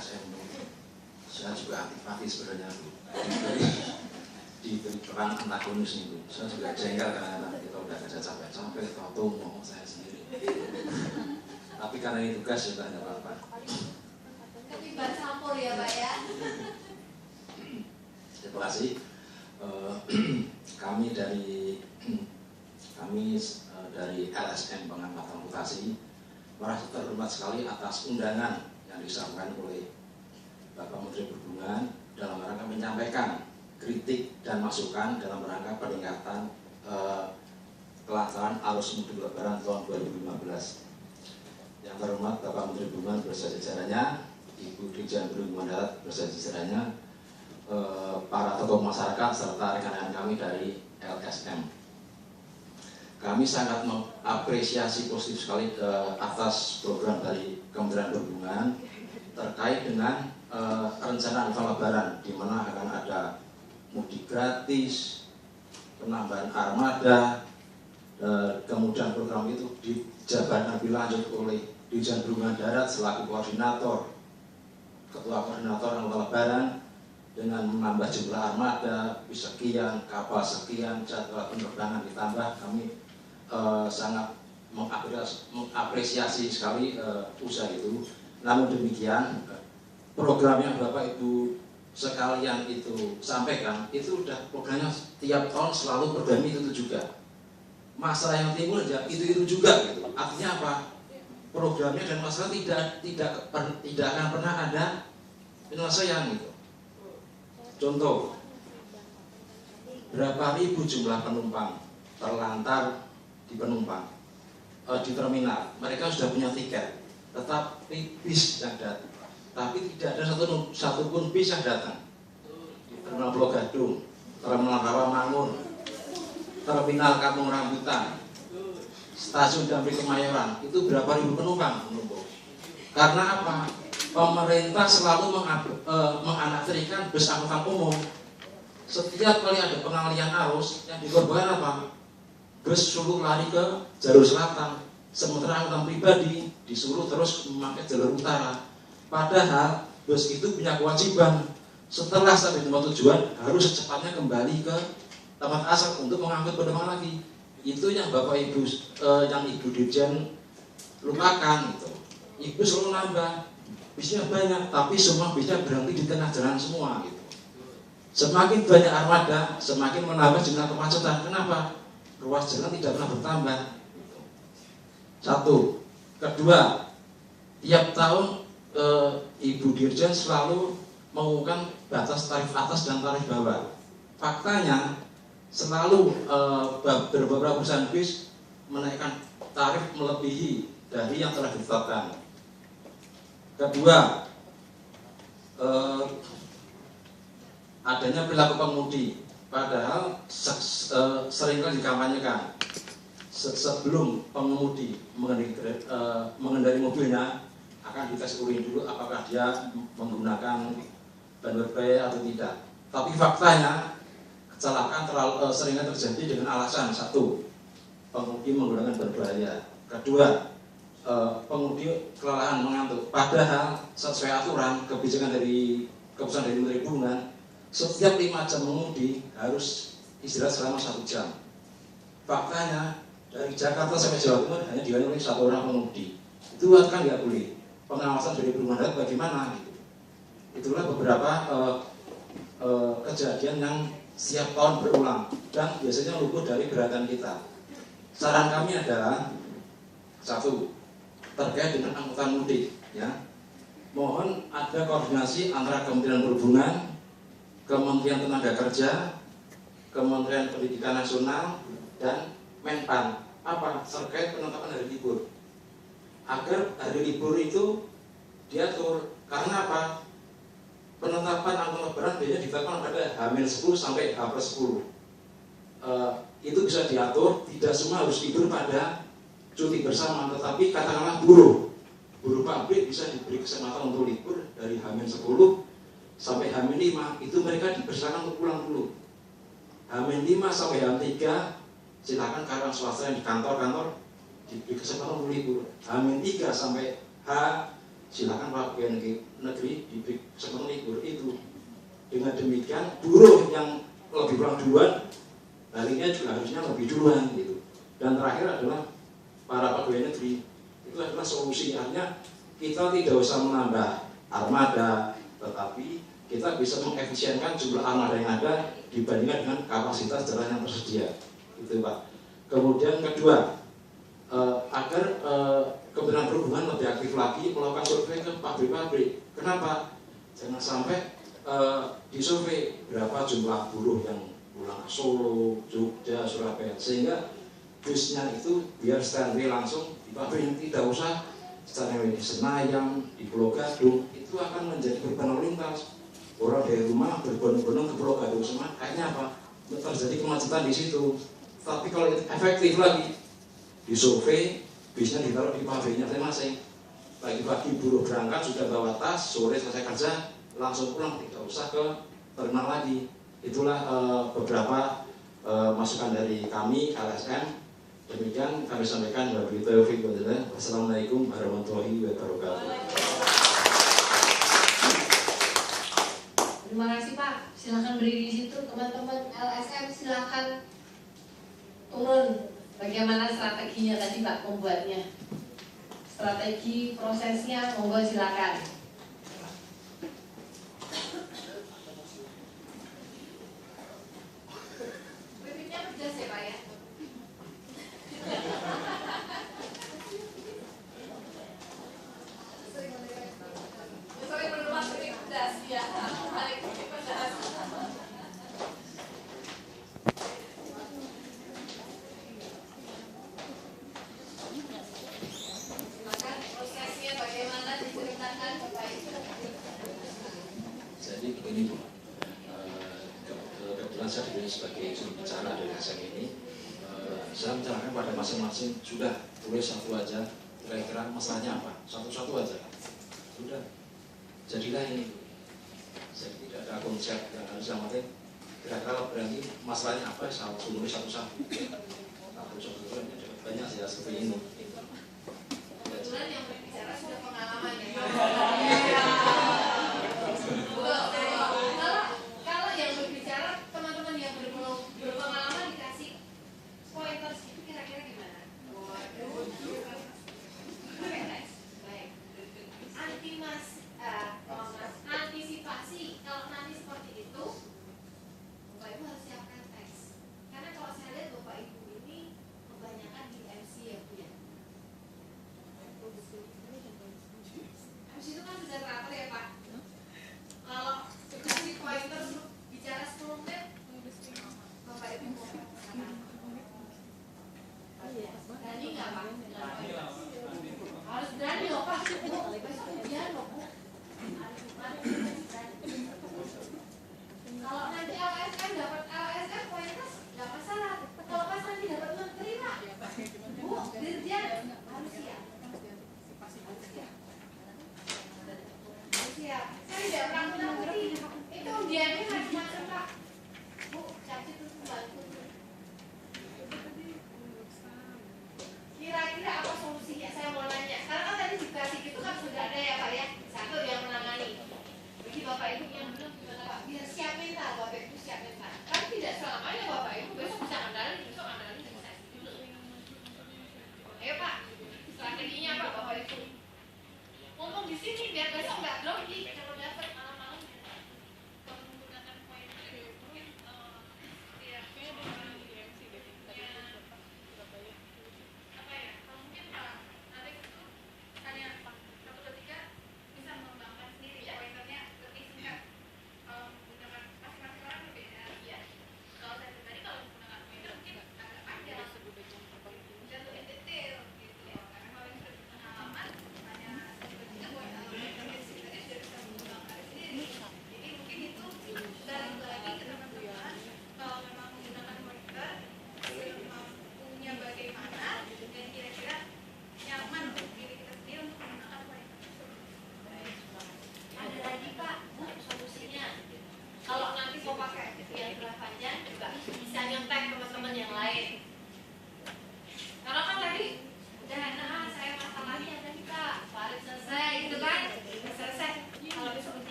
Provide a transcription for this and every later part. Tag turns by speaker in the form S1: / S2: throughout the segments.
S1: LSM. Saya juga aktif sebenarnya diberi peran antagonis itu. Saya juga jengkel karena kita udah kerja capek-capek, tahu ngomong saya sendiri. Tapi karena ini tugas ya tidak apa-apa.
S2: Ketiban campur ya Pak ya.
S1: Terima kasih. Kami dari LSM Pengamatan Mutasi merasa terhormat sekali atas undangan yang disampaikan oleh Bapak Menteri Perhubungan dalam rangka menyampaikan kritik dan masukan dalam rangka peningkatan kelancaran arus mudik Lebaran tahun 2015. Yang terhormat Bapak Menteri Perhubungan beserta jajarannya, Ibu Dirjen Perhubungan Darat beserta jajarannya, para tokoh masyarakat serta rekan-rekan kami dari LSM. Kami sangat mengapresiasi positif sekali atas program dari Kementerian Perhubungan terkait dengan rencana event Lebaran, di mana akan ada mudik gratis, penambahan armada, kemudian program itu dijabarkan lebih lanjut oleh Dirjen Perhubungan Darat selaku koordinator, ketua koordinator angkutan Lebaran, dengan menambah jumlah armada sekian, kapal sekian, jadwal penerbangan ditambah. Kami sangat mengapresiasi sekali usaha itu. Namun demikian, program yang Bapak Ibu sekalian itu sampaikan itu udah programnya tiap tahun selalu program itu juga. Masalah yang timbul ya itu juga gitu. Artinya apa? Programnya dan masalah tidak akan pernah ada penyelesaian gitu. Contoh, berapa ribu jumlah penumpang terlantar di di terminal. Mereka sudah punya tiket, tetapi bis yang datang, tapi tidak ada satupun bis yang datang. Di Terminal Pulau Gadung, Terminal Rawamangun, Terminal Kampung Rambutan, Stasiun Damri Kemayoran, itu berapa ribu penumpang menumpuk. Karena apa? Pemerintah selalu menganaktirikan bus angkutan umum. Setiap kali ada pengalihan arus yang dikorbankan apa? Bus suruh lari ke jalur selatan, sementara angkutan pribadi disuruh terus memakai jalur utara. Padahal bus itu punya kewajiban setelah sampai tempat tujuan harus secepatnya kembali ke tempat asal untuk mengangkut penumpang lagi. Itu yang Bapak Ibu, yang Ibu Dirjen lupakan gitu. Ibu selalu nambah. Bisnya banyak, tapi semua bisnya berhenti di tengah jalan semua gitu. Semakin banyak armada, semakin menambah jumlah kemacetan. Kenapa? Ruas jalan tidak pernah bertambah. Satu. Kedua, tiap tahun Ibu Dirjen selalu mengumumkan batas tarif atas dan tarif bawah. Faktanya selalu beberapa perusahaan bis menaikkan tarif melebihi dari yang telah ditetapkan. Kedua, adanya perilaku pengemudi, padahal seringkali dikampanyekan sebelum pengemudi mengendari mobilnya akan dites urin dulu apakah dia menggunakan ban berbahaya atau tidak. Tapi faktanya kecelakaan seringkali terjadi dengan alasan satu, pengemudi menggunakan ban berbahaya. Kedua, pengemudi kelelahan mengantuk. Padahal sesuai aturan kebijakan dari keputusan dari Menteri Perhubungan, setiap 5 jam mengemudi harus istirahat selama 1 jam. Faktanya dari Jakarta sampai Jawa Timur hanya dilayani oleh 1 orang pengemudi. Itu kan nggak boleh. Pengawasan dari Perhubungan Darat bagaimana? Gitu. Itulah beberapa kejadian yang setiap tahun berulang dan biasanya luput dari perhatian kita. Saran kami adalah satu, terkait dengan angkutan mudik, ya, mohon ada koordinasi antara Kementerian Perhubungan, Kementerian Tenaga Kerja, Kementerian Pendidikan Nasional, dan Menpan apa terkait penetapan hari libur, agar hari libur itu diatur. Karena apa? Penetapan angkutan lebaran biasanya ditetapkan pada H-10 sampai H+10. Itu bisa diatur, tidak semua harus libur pada cuti bersama, tetapi katakanlah buruh pabrik bisa diberi kesempatan untuk libur dari H-10 sampai H-5, itu mereka dipersilakan untuk pulang dulu. H-5 sampai H-3 silakan karyawan swasta yang di kantor-kantor diberi kesempatan untuk libur. H-3 sampai H silakan Pak Pegawai Negeri diberi kesempatan libur itu. Dengan demikian buruh yang lebih pulang duluan, baliknya juga harusnya lebih duluan gitu. Dan terakhir adalah para pegawai negeri, itu adalah solusi. Artinya kita tidak usah menambah armada, tetapi kita bisa mengefisienkan jumlah armada yang ada dibandingkan dengan kapasitas jalan yang tersedia. Itu Pak. Kemudian kedua, agar Kementerian Perhubungan lebih aktif lagi melakukan survei ke pabrik-pabrik. Kenapa? Jangan sampai disurvei berapa jumlah buruh yang pulang ke Solo, Jogja, Surabaya, sehingga busnya itu biar standby langsung di pabrik, yang tidak usah standby di Senayan, di Pulau Gadung. Itu akan menjadi beban lalu lintas. Orang dari rumah berbondong-bondong ke Pulau Gadung semua, akhirnya apa? Terjadi kemacetan di situ. Tapi kalau itu efektif lagi, disurvei, bisnya ditaruh di pabriknya masing-masing. Pagi-pagi buruh berangkat sudah bawa tas, sore selesai kerja langsung pulang, tidak usah ke terminal lagi. Itulah beberapa masukan dari kami LSM. Demikian kami sampaikan. Wassalamualaikum warahmatullahi wabarakatuh.
S3: Terima kasih Pak. Silakan berdiri di situ. Teman-teman LSM silakan turun. Bagaimana strateginya tadi Pak membuatnya? Strategi prosesnya, monggo silakan.
S2: Bibitnya pedas ya Pak ya? Sering menemukan bibit pedas ya. Paling bibit pedas. Silakan prosesnya bagaimana diceritakan Bapak Ibu.
S1: Jadi begini Bu, kebetulan saya dipilih sebagai juru bicara dari LSM ini. Saya mencerahkan pada masing-masing, sudah tulis satu aja, kira-kira masalahnya apa, satu-satu aja. Sudah, jadilah ini. Jadi tidak ada konsep yang harus disamakan. Kira-kira berarti masalahnya apa, saya tulis satu-satu. Satu-satu banyak sih seperti ini.
S2: Kebetulan yang berbicara sudah pengalaman ya. Kalau yang berbicara teman-teman yang berpengalaman dikasih pointers itu kira-kira gimana? Waduh. Baik. Antisipasi kalau nanti seperti itu, Bapak Ibu harus siapkan teks. Karena kalau saya lihat Bapak Ibu ini kebanyakan di MC ya Bu ya. MC itu kan sudah teratur ya Pak. Kalau dikasih pointer bicara 10 menit, Bapak Ibu mau katakan. Berani nggak Pak? Harus berani loh Pak. Besok ujian loh Bu. Kalau nanti LSM dapat LSM pointer nggak masalah. Kalau pas nanti dapat menteri Pak, Bu, dirjen harus siap. Siap. Saya tidak pernah menakuti. Itu undiannya macam-macam Pak. Bu, caci terus membantu. Kira-kira apa solusinya? Saya mau nanya. Sekarang kan tadi dikasih gitu kan sudah ada ya Pak ya. Satu yang menangani. Bagi Bapak Ibu yang belum gimana Pak? Biar siap mental, Bapak Ibu siap mental. Kan tidak selamanya Bapak Ibu besok bisa ngandalin, besok ngandalin bisa dulu. Ayo Pak, strateginya apa Bapak Ibu? Ngomong di sini biar besok nggak grogi kalau dapat malam-malam. Kalau menggunakan pointer mungkin ya apa ya? Kalau mungkin Pak Arif itu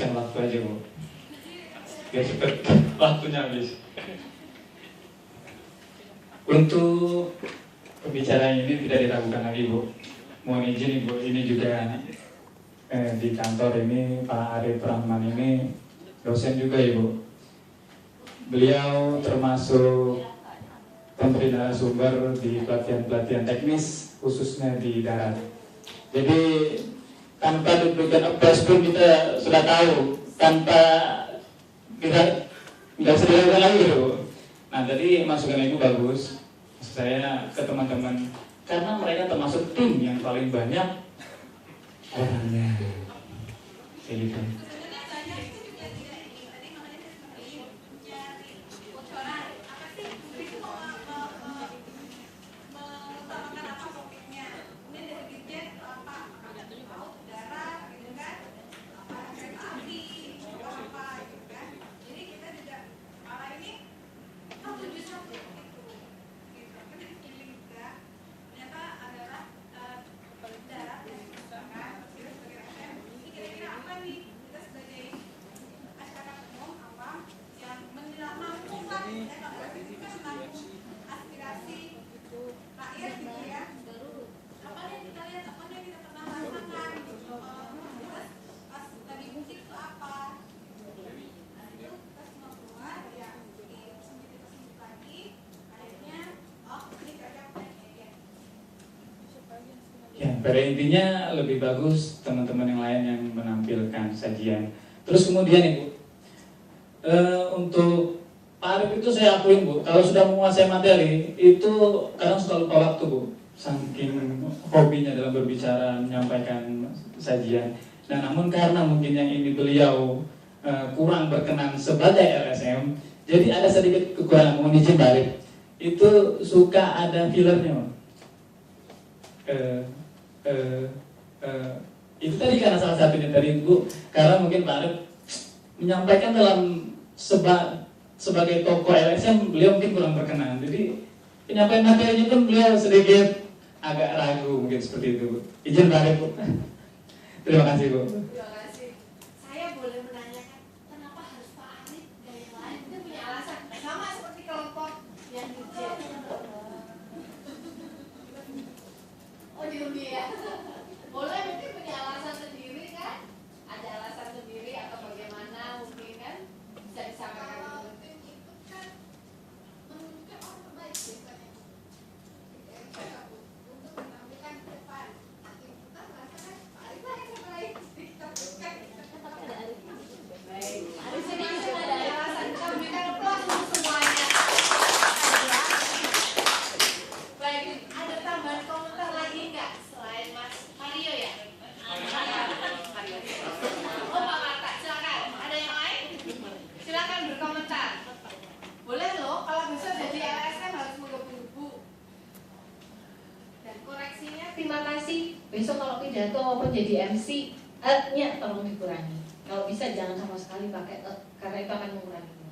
S4: habiskan waktu aja Bu, biar cepet waktunya habis. Untuk pembicaraan ini tidak diragukan lagi Bu. Mohon izin Ibu, ini juga di kantor ini Pak Arif Rahman ini dosen juga Ibu. Beliau termasuk pemberi narasumber di pelatihan-pelatihan teknis khususnya di darat. Jadi tanpa diberikan applause pun kita sudah tahu, tanpa tidak bisa dilakukan lagi Bu. Nah tadi masukan Ibu bagus. Maksud saya ke teman-teman, karena mereka termasuk tim yang paling banyak orangnya. Kayak gitu. Pada intinya lebih bagus teman-teman yang lain yang menampilkan sajian. Terus kemudian Ibu, untuk Pak Arif itu saya akuin Bu, kalau sudah menguasai materi itu kadang suka lupa waktu Bu, saking hobinya dalam berbicara, menyampaikan sajian. Nah namun karena mungkin yang ini beliau kurang berkenan sebagai LSM, jadi ada sedikit kekurangan. Mohon izin Pak Arif, itu suka ada fillernya. Itu tadi karena salah satunya tadi Bu, karena mungkin Pak Arif menyampaikan dalam sebagai tokoh LSM beliau mungkin kurang berkenan, jadi penyampaian materinya pun beliau sedikit agak ragu mungkin seperti itu Bu. Izin Pak Arif Bu. Terima kasih Bu.
S2: Terima kasih. Saya boleh menanyakan kenapa harus Pak Arif dan yang lain? Itu punya alasan sama seperti kelompok yang di Oh di ya. Boleh mungkin punya alasan sendiri kan? Ada alasan sendiri atau bagaimana mungkin kan? Bisa disampaikan dulu. Tim ikut kan menunjukkan orang terbaik biasanya. Untuk menampilkan ke depan. Nanti kita merasakan Pak Arif lah yang terbaik. Kita bukan. Baik. Arif ini ada alasan. Kita berikan aplaus untuk semuanya. Baik, ada tambahan komentar lagi nggak selain Mas Mario ya? Mario. Oh Pak Marta, silakan. Ada yang lain? Silakan berkomentar. Boleh loh, kalau besok jadi LSM harus menggebu-gebu. Dan koreksinya, terima kasih. Besok kalau pidato maupun jadi MC, nya tolong dikurangi. Kalau bisa jangan sama sekali pakai karena itu akan mengurangi.